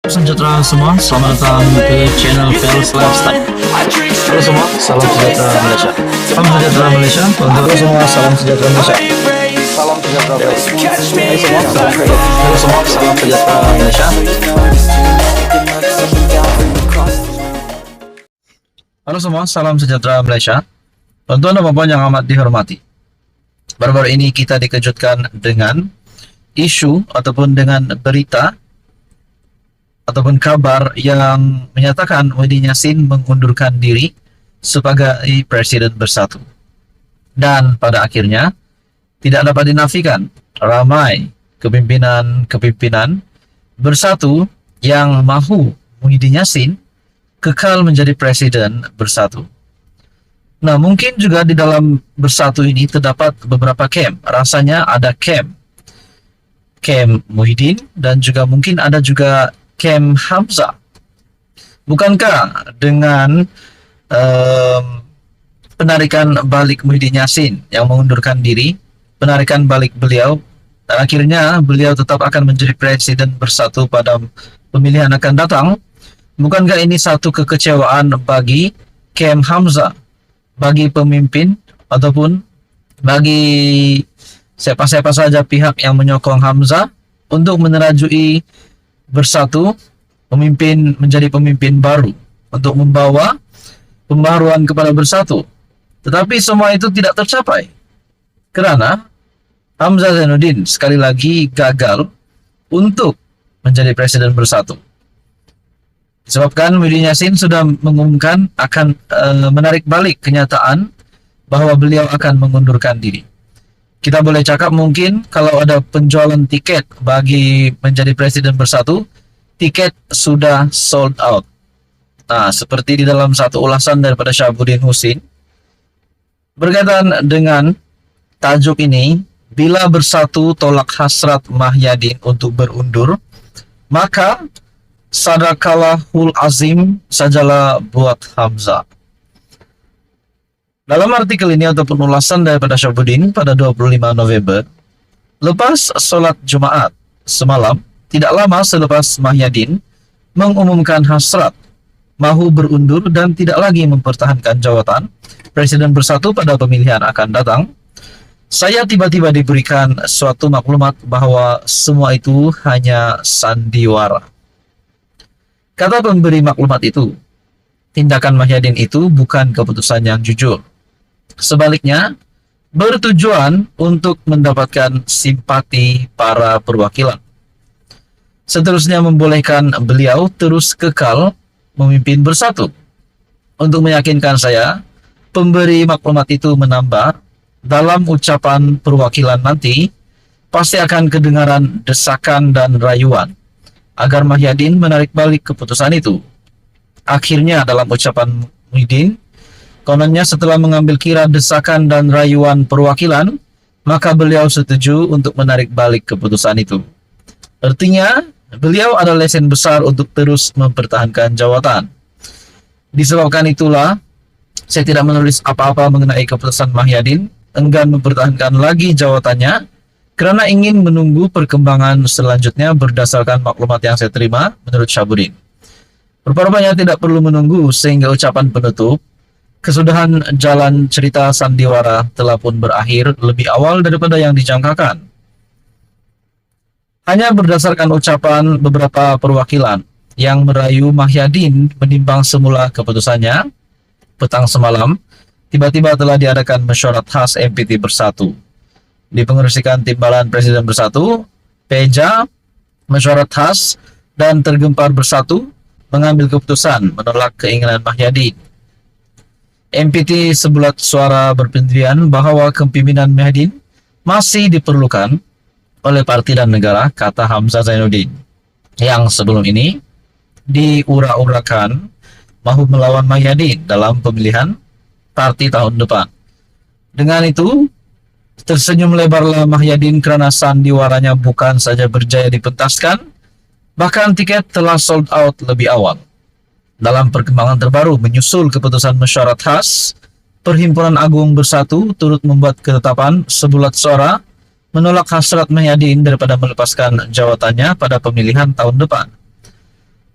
Sejahtera semua, selamat datang ke channel Fels Lifestyle. Halo semua, salam sejahtera Malaysia. Salam sejahtera Malaysia. Halo semua, salam sejahtera Malaysia. Salam sejahtera Malaysia. Halo semua, salam sejahtera Malaysia. Halo semua, salam sejahtera Malaysia. Tuan-tuan dan puan yang amat dihormati. Baru-baru ini kita dikejutkan dengan isu ataupun dengan berita ataupun kabar yang menyatakan Muhyiddin Yassin mengundurkan diri sebagai Presiden Bersatu. Dan pada akhirnya tidak dapat dinafikan ramai kepimpinan Bersatu yang mahu Muhyiddin Yassin kekal menjadi Presiden Bersatu. Nah, mungkin juga di dalam Bersatu ini terdapat beberapa camp. Rasanya ada camp Muhyiddin dan juga mungkin ada juga camp Hamzah. Bukankah dengan penarikan balik Muhyiddin Yassin yang mengundurkan diri, penarikan balik beliau, dan akhirnya beliau tetap akan menjadi Presiden Bersatu pada pemilihan akan datang, bukankah ini satu kekecewaan bagi camp Hamzah, bagi pemimpin ataupun bagi siapa-siapa saja pihak yang menyokong Hamzah untuk menerajui Bersatu, menjadi pemimpin baru untuk membawa pembaharuan kepada Bersatu. Tetapi semua itu tidak tercapai kerana Hamzah Zainuddin sekali lagi gagal untuk menjadi Presiden Bersatu. Disebabkan Muhyiddin Yassin sudah mengumumkan akan menarik balik kenyataan bahwa beliau akan mengundurkan diri. Kita boleh cakap mungkin kalau ada penjualan tiket bagi menjadi Presiden Bersatu, tiket sudah sold out. Nah, seperti di dalam satu ulasan daripada Syahabuddin Husin, berkaitan dengan tajuk ini, bila Bersatu tolak hasrat Mahyadin untuk berundur, maka sadakalahul azim sajalah buat Hamzah. Dalam artikel ini ataupun ulasan daripada Syahabuddin pada 25 November, lepas solat Jumaat semalam, tidak lama selepas Mahyadin mengumumkan hasrat mahu berundur dan tidak lagi mempertahankan jawatan Presiden Bersatu pada pemilihan akan datang, saya tiba-tiba diberikan suatu maklumat bahwa semua itu hanya sandiwara. Kata pemberi maklumat itu, tindakan Mahyadin itu bukan keputusan yang jujur. Sebaliknya, bertujuan untuk mendapatkan simpati para perwakilan. Seterusnya membolehkan beliau terus kekal memimpin Bersatu. Untuk meyakinkan saya, pemberi maklumat itu menambah, dalam ucapan perwakilan nanti, pasti akan kedengaran desakan dan rayuan agar Mahyadin menarik balik keputusan itu. Akhirnya dalam ucapan Muhyiddin, kononnya setelah mengambil kira desakan dan rayuan perwakilan, maka beliau setuju untuk menarik balik keputusan itu. Artinya, beliau ada lesen besar untuk terus mempertahankan jawatan. Disebabkan itulah, saya tidak menulis apa-apa mengenai keputusan Mahyadin, enggan mempertahankan lagi jawatannya, kerana ingin menunggu perkembangan selanjutnya berdasarkan maklumat yang saya terima menurut Syahabuddin. Rupa-rupanya tidak perlu menunggu sehingga ucapan penutup, kesudahan jalan cerita sandiwara telah pun berakhir lebih awal daripada yang dijangkakan. Hanya berdasarkan ucapan beberapa perwakilan yang merayu Mahyadin menimbang semula keputusannya, petang semalam, tiba-tiba telah diadakan mesyuarat khas MPT Bersatu. Dipengerusikan Timbalan Presiden Bersatu, Peja, mesyuarat khas, dan tergempar Bersatu mengambil keputusan menolak keinginan Mahyadin. MPT sebulat suara berpendirian bahwa kepimpinan Mahyadin masih diperlukan oleh parti dan negara, kata Hamzah Zainuddin, yang sebelum ini diura-urakan mahu melawan Mahyadin dalam pemilihan parti tahun depan. Dengan itu, tersenyum lebarlah Mahyadin kerana sandiwaranya bukan saja berjaya dipentaskan, bahkan tiket telah sold out lebih awal. Dalam perkembangan terbaru menyusul keputusan mesyuarat khas, Perhimpunan Agung Bersatu turut membuat ketetapan sebulat suara menolak hasrat Mahyadin daripada melepaskan jawatannya pada pemilihan tahun depan.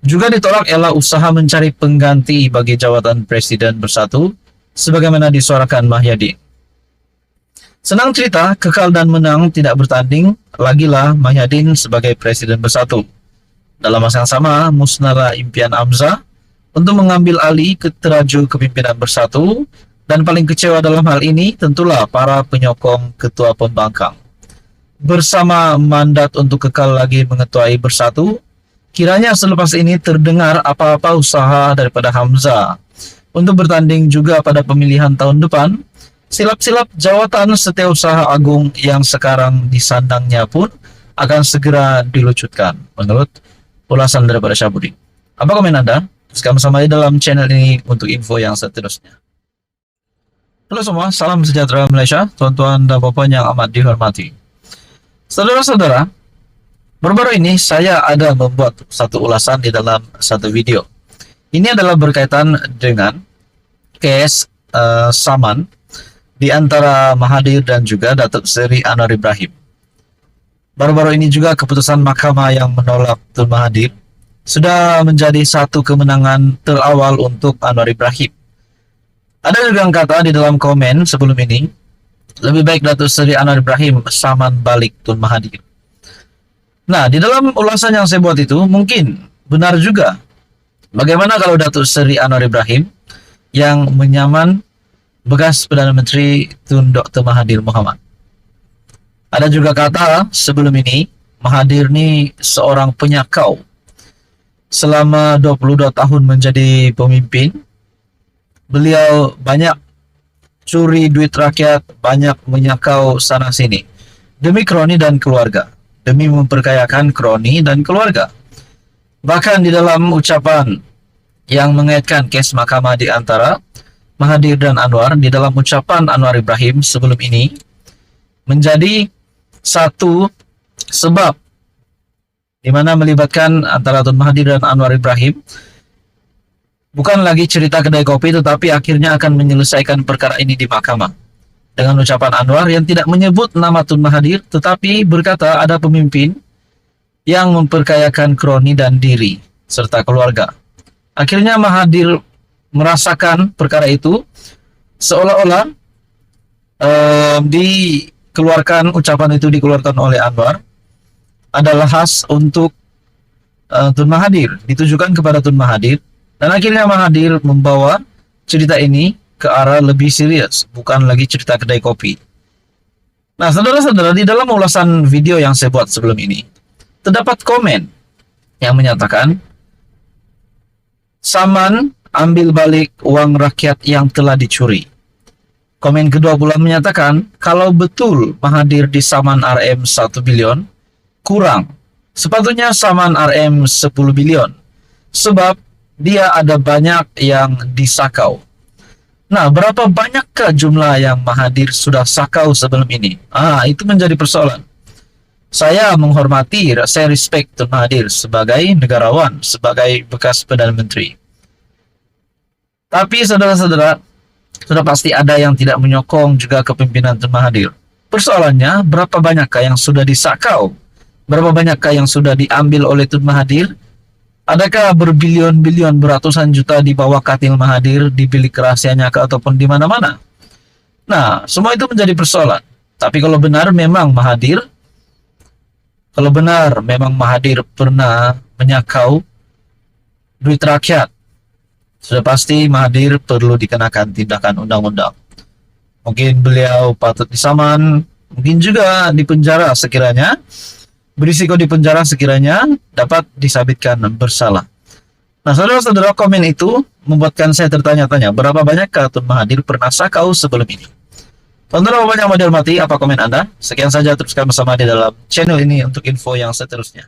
Juga ditolak ialah usaha mencari pengganti bagi jawatan Presiden Bersatu sebagaimana disuarakan Mahyadin. Senang cerita, kekal dan menang tidak bertanding, lagilah Mahyadin sebagai Presiden Bersatu. Dalam masa yang sama, musnahlah impian Amzah untuk mengambil alih keteraju kepimpinan Bersatu, dan paling kecewa dalam hal ini tentulah para penyokong ketua pembangkang. Bersama mandat untuk kekal lagi mengetuai Bersatu, kiranya selepas ini terdengar apa-apa usaha daripada Hamzah untuk bertanding juga pada pemilihan tahun depan, silap-silap jawatan Setiausaha Agung yang sekarang disandangnya pun akan segera dilucutkan, menurut ulasan daripada Syahbudin. Apa komen Anda? Teruskan bersama dalam channel ini untuk info yang seterusnya. Halo semua, salam sejahtera Malaysia, tuan-tuan dan puan yang amat dihormati. Saudara-saudara, baru-baru ini saya ada membuat satu ulasan di dalam satu video. Ini adalah berkaitan dengan case saman di antara Mahathir dan juga Datuk Seri Anwar Ibrahim. Baru-baru ini juga keputusan mahkamah yang menolak Tun Mahathir sudah menjadi satu kemenangan terawal untuk Anwar Ibrahim. Ada juga yang kata di dalam komen sebelum ini, lebih baik Datuk Seri Anwar Ibrahim saman balik Tun Mahathir. Nah, di dalam ulasan yang saya buat itu mungkin benar juga. Bagaimana kalau Datuk Seri Anwar Ibrahim yang menyaman bekas Perdana Menteri Tun Dr. Mahathir Mohamad? Ada juga kata sebelum ini, Mahathir ini seorang penyakau. Selama 22 tahun menjadi pemimpin, beliau banyak curi duit rakyat, banyak menyakau sana sini demi kroni dan keluarga, demi memperkayakan kroni dan keluarga. Bahkan di dalam ucapan yang mengaitkan kes mahkamah di antara Mahathir dan Anwar, di dalam ucapan Anwar Ibrahim sebelum ini menjadi satu sebab di mana melibatkan antara Tun Mahathir dan Anwar Ibrahim bukan lagi cerita kedai kopi, tetapi akhirnya akan menyelesaikan perkara ini di mahkamah. Dengan ucapan Anwar yang tidak menyebut nama Tun Mahathir, tetapi berkata ada pemimpin yang memperkayakan kroni dan diri serta keluarga. Akhirnya Mahathir merasakan perkara itu seolah-olah dikeluarkan, ucapan itu dikeluarkan oleh Anwar adalah khas untuk Tun Mahathir, ditujukan kepada Tun Mahathir, dan akhirnya Mahathir membawa cerita ini ke arah lebih serius, bukan lagi cerita kedai kopi. Nah, saudara-saudara, di dalam ulasan video yang saya buat sebelum ini terdapat komen yang menyatakan saman ambil balik uang rakyat yang telah dicuri. Komen kedua pula menyatakan kalau betul Mahathir disaman RM 1 bilion, kurang. Sepatutnya saman RM 10 bilion. Sebab dia ada banyak yang disakau. Nah, berapa banyakkah jumlah yang Mahathir sudah sakau sebelum ini? Itu menjadi persoalan. Saya menghormati, saya respect Tun Mahathir sebagai negarawan, sebagai bekas Perdana Menteri. Tapi saudara-saudara, sudah pasti ada yang tidak menyokong juga kepimpinan Tun Mahathir. Persoalannya, berapa banyakkah yang sudah disakau? Berapa banyakkah yang sudah diambil oleh Tun Mahathir? Adakah berbilion-bilion, beratusan juta di bawah katil Mahathir, di bilik rahasianya ataupun di mana-mana? Nah, semua itu menjadi persoalan. Tapi kalau benar memang Mahathir pernah menyakau duit rakyat, sudah pasti Mahathir perlu dikenakan tindakan undang-undang. Mungkin beliau patut disaman, mungkin juga dipenjara sekiranya, berisiko dipenjara sekiranya dapat disabitkan bersalah. Nah, saudara-saudara, komen itu membuatkan saya tertanya-tanya, berapa banyakkah Tun Mahathir pernah sakau sebelum ini? Saudara yang mau dihormati, apa komen Anda? Sekian saja, teruskan bersama di dalam channel ini untuk info yang seterusnya.